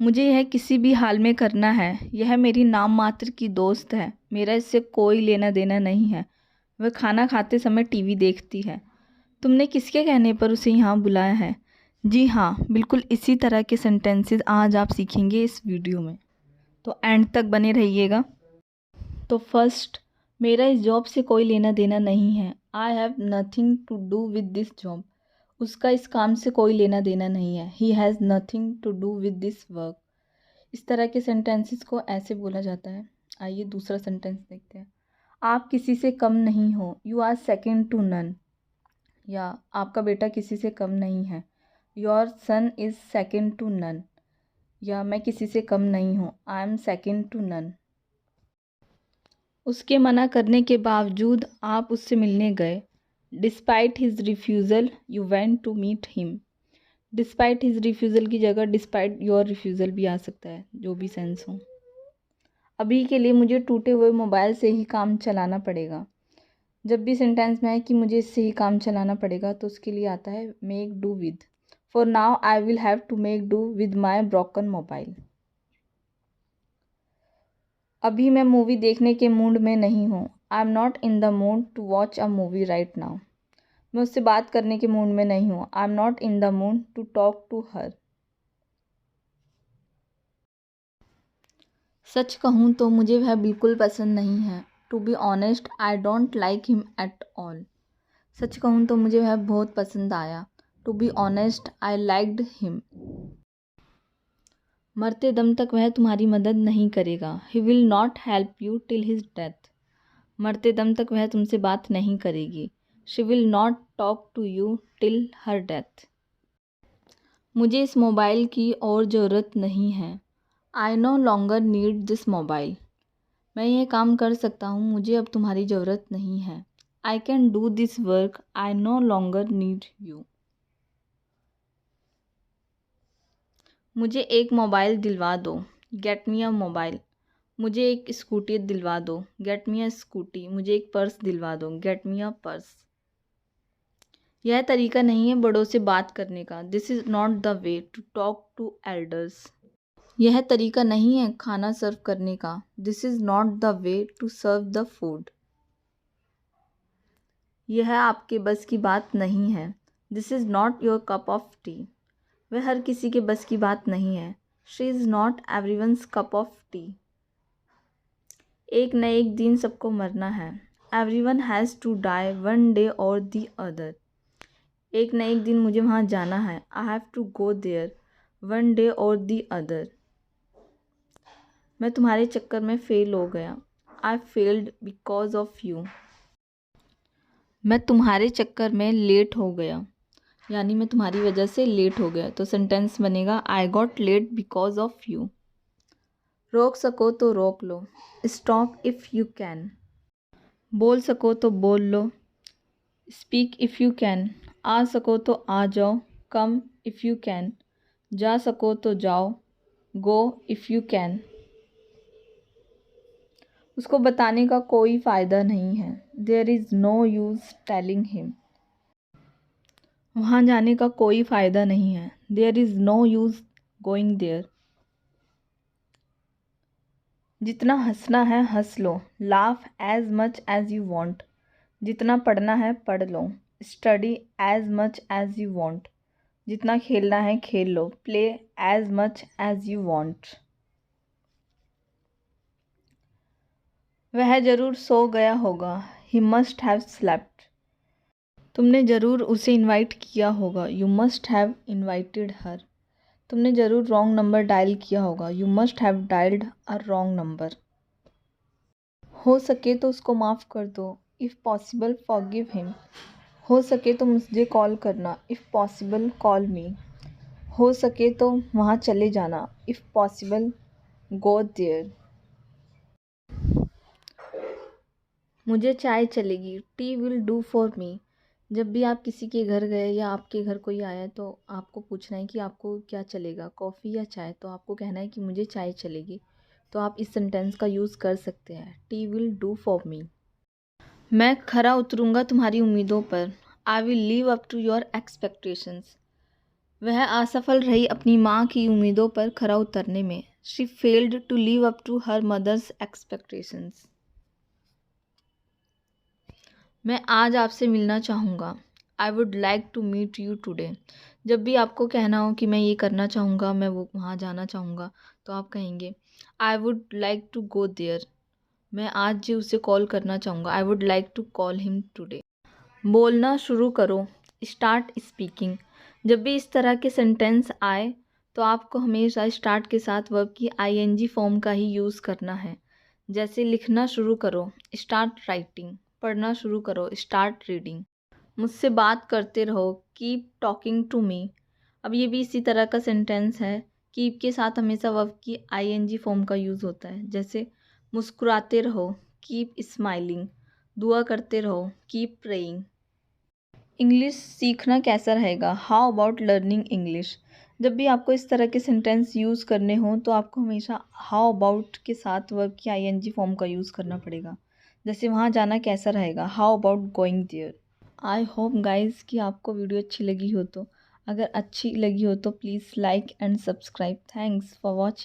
मुझे यह किसी भी हाल में करना है। यह मेरी नाम मात्र की दोस्त है। मेरा इससे कोई लेना देना नहीं है। वह खाना खाते समय टीवी देखती है। तुमने किसके कहने पर उसे यहाँ बुलाया है? जी हाँ, बिल्कुल इसी तरह के सेंटेंसेस आज आप सीखेंगे इस वीडियो में, तो एंड तक बने रहिएगा। तो फर्स्ट, मेरा इस जॉब से कोई लेना देना नहीं है। I have nothing to do with this job. उसका इस काम से कोई लेना देना नहीं है। He has nothing to do with this work. इस तरह के सेंटेंसेस को ऐसे बोला जाता है। आइए दूसरा सेंटेंस देखते हैं। आप किसी से कम नहीं हो। You are second to none. या आपका बेटा किसी से कम नहीं है। Your son is second to none. या मैं किसी से कम नहीं हूँ। I am second to none. उसके मना करने के बावजूद आप उससे मिलने गए। Despite his refusal you went to meet him. Despite his refusal की जगह डिस्पाइट योर रिफ्यूज़ल भी आ सकता है, जो भी सेंस हो। अभी के लिए मुझे टूटे हुए मोबाइल से ही काम चलाना पड़ेगा। जब भी सेंटेंस में है कि मुझे इससे ही काम चलाना पड़ेगा, तो उसके लिए आता है make do with. For now I will have to make do with my broken mobile. अभी मैं मूवी देखने के मूड में नहीं हूँ। I am not in the mood to watch a movie right now. मैं उससे बात करने के मूड में नहीं हूँ। I am not in the mood to talk to her. सच कहूँ तो मुझे वह बिल्कुल पसंद नहीं है। To be honest I don't like him at all. सच कहूँ तो मुझे वह बहुत पसंद आया। To be honest I liked him. मरते दम तक वह तुम्हारी मदद नहीं करेगा। He will not help you till his death. मरते दम तक वह तुमसे बात नहीं करेगी। She will not talk to you till her death. मुझे इस मोबाइल की और ज़रूरत नहीं है। I no longer need this mobile. मैं यह काम कर सकता हूँ, मुझे अब तुम्हारी ज़रूरत नहीं है। I can do this work, I no longer need you. मुझे एक मोबाइल दिलवा दो। Get me a mobile. मुझे एक स्कूटी दिलवा दो। Get me a scooty. मुझे एक पर्स दिलवा दो। Get me a purse. यह तरीका नहीं है बड़ों से बात करने का। This is not the way to talk to elders. यह तरीका नहीं है खाना सर्व करने का। This is not the way to serve the food. यह आपके बस की बात नहीं है। This is not your cup of tea. वह हर किसी के बस की बात नहीं है। She is not everyone's cup of tea. एक न एक दिन सबको मरना है। Everyone has to die one day और दी अदर। एक न एक दिन मुझे वहाँ जाना है। I have to go there one day और दी अदर। मैं तुम्हारे चक्कर में फ़ेल हो गया। I failed because of you. मैं तुम्हारे चक्कर में लेट हो गया, यानी मैं तुम्हारी वजह से लेट हो गया। तो सेंटेंस बनेगा I got late because of you. रोक सको तो रोक लो। Stop if you can. बोल सको तो बोल लो। Speak if you can. आ सको तो आ जाओ। Come if you can. जा सको तो जाओ। Go if you can. उसको बताने का कोई फ़ायदा नहीं है। There is no use telling him. वहाँ जाने का कोई फ़ायदा नहीं है। There is no use going there. जितना हंसना है हंस लो। Laugh as much as you want. जितना पढ़ना है पढ़ लो। Study as much as you want. जितना खेलना है खेल लो। Play as much as you want. वह ज़रूर सो गया होगा। He must have slept. तुमने ज़रूर उसे इनवाइट किया होगा। You must have invited her. तुमने ज़रूर रॉन्ग नंबर डायल किया होगा। You must have dialled a wrong number. हो सके तो उसको माफ़ कर दो। If possible forgive him. हो सके तो मुझे कॉल करना। If possible call me. हो सके तो वहाँ चले जाना। If possible go there. मुझे चाय चलेगी। Tea will do for me. जब भी आप किसी के घर गए या आपके घर कोई आया तो आपको पूछना है कि आपको क्या चलेगा, कॉफ़ी या चाय। तो आपको कहना है कि मुझे चाय चलेगी। तो आप इस सेंटेंस का यूज़ कर सकते हैं। Tea will do for me. मैं खरा उतरूँगा तुम्हारी उम्मीदों पर। I will live up to your expectations. वह असफल रही अपनी माँ की उम्मीदों पर खरा उतरने में। She failed to live up to her mother's expectations. मैं आज आपसे मिलना चाहूँगा। I would like to meet you today. जब भी आपको कहना हो कि मैं ये करना चाहूँगा, मैं वो वहाँ जाना चाहूँगा, तो आप कहेंगे I would like to go there. मैं आज जी उसे कॉल करना चाहूँगा। I would like to call him today. बोलना शुरू करो। Start speaking. जब भी इस तरह के सेंटेंस आए तो आपको हमेशा स्टार्ट के साथ वर्ब की आईएनजी फॉर्म का ही यूज़ करना है। जैसे लिखना शुरू करो, स्टार्ट राइटिंग। पढ़ना शुरू करो, स्टार्ट रीडिंग। मुझसे बात करते रहो, कीप टॉकिंग टू मी। अब ये भी इसी तरह का सेंटेंस है। कीप के साथ हमेशा वर्ब की आईएनजी फॉर्म का यूज़ होता है। जैसे मुस्कुराते रहो, कीप स्माइलिंग। दुआ करते रहो, कीप प्रेइंग। इंग्लिश सीखना कैसा रहेगा? How about learning English? जब भी आपको इस तरह के सेंटेंस यूज़ करने हों तो आपको हमेशा हाउ अबाउट के साथ वर्ब की आईएनजी फॉर्म का यूज़ करना पड़ेगा। जैसे वहाँ जाना कैसा रहेगा? How about going there? I hope guys कि आपको वीडियो अच्छी लगी हो तो। अगर अच्छी लगी हो तो please like and subscribe. Thanks for watching.